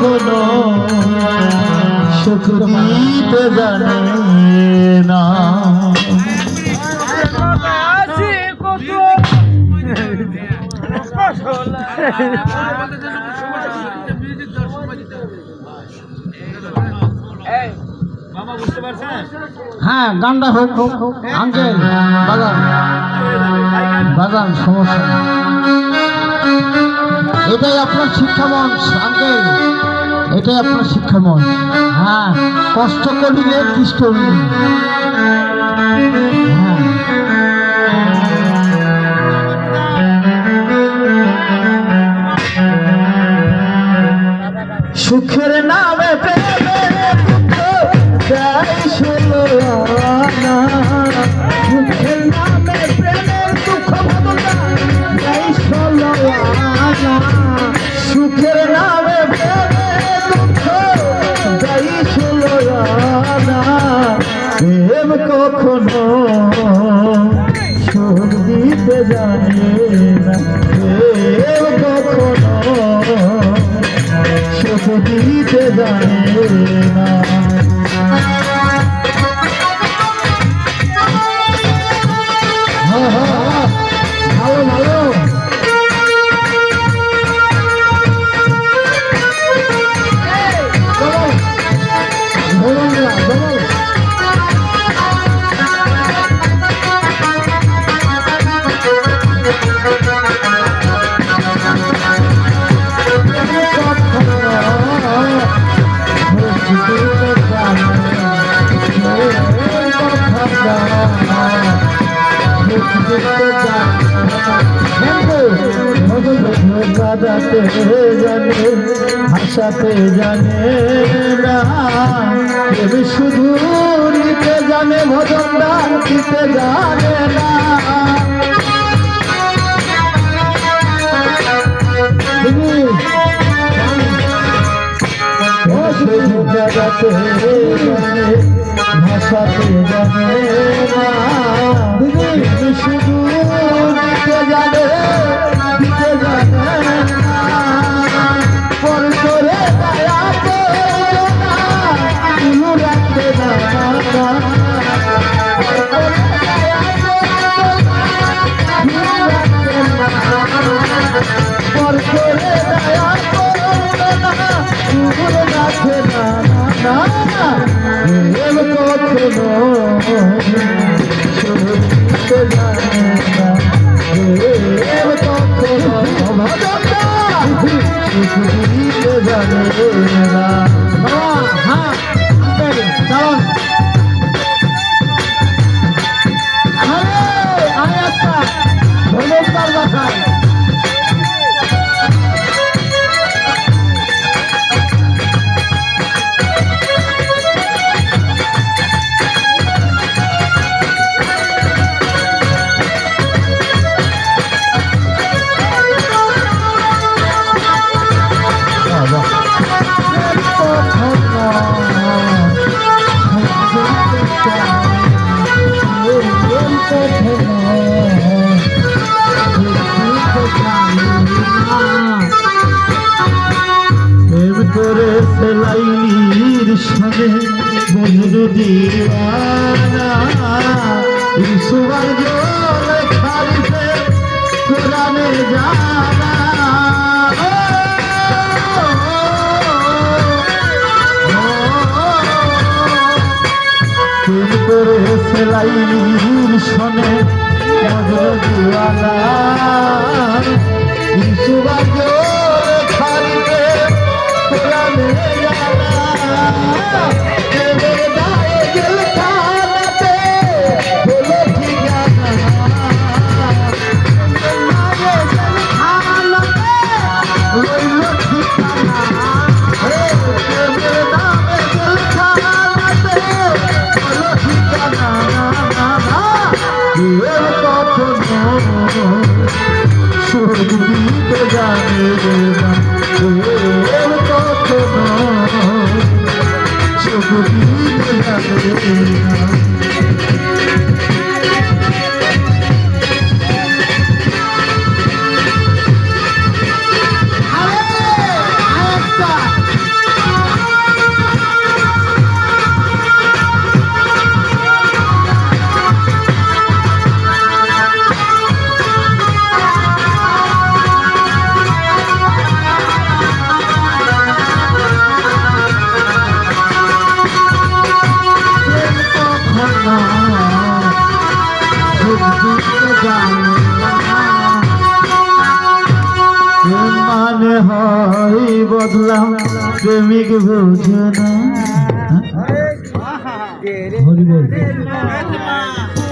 কখনো সুখ দিতে জানে না। হ্যাঁ, গানটা হোক হোক আঙ্কেল, বাজান বাজান, সমস্যা নেই। এটাই আপনার শিক্ষা মঞ্চ আঙ্কেল, এটাই আপনার শিক্ষা মঞ্চ। হ্যাঁ, কষ্ট করিলে কৃষ্ট হইবে। হ্যাঁ, সুখের নামে সুখের নামে প্রেমের দুঃখ সুখের নামে প্রেমের দুঃখ যাই ষোলনা। প্রেম কখনো সুখ দিতে জানে না, প্রেম কখনো সুখ দিতে জানে না। ভালো ভালো বাজাতে জানে, ভাষাতে জানে না, শুধু নিতে জানে, ভজন দান দিতে জানে না। বাজাতে জানে, ভাষাতে জানে না, শুধু নিতে জানে, দিতে জানে না। পর করে দয়া করো না, তুমি রাখতে না, পর করে দয়া করো না, তুমি রাখতে না। প্রেম কখনো সুখ জানে না, প্রেম কখনো সুখ দিতে জানে না। হ্যাঁ, চলুন আরে একটা ধন্যবাদ দেখায়। করে সেলাইনির সনে বন্ধু দিওয়ানা, ইসুবার জলে খারিতে কোরআনে জানা। প্রেম করে সেলাইনির সনে বন্ধু দিওয়ানা, ইসুবার জলে খারিতে কোরআনে জানা। সুখ গানে হয় বদলা প্রেমিক বোঝে না। হরি বল।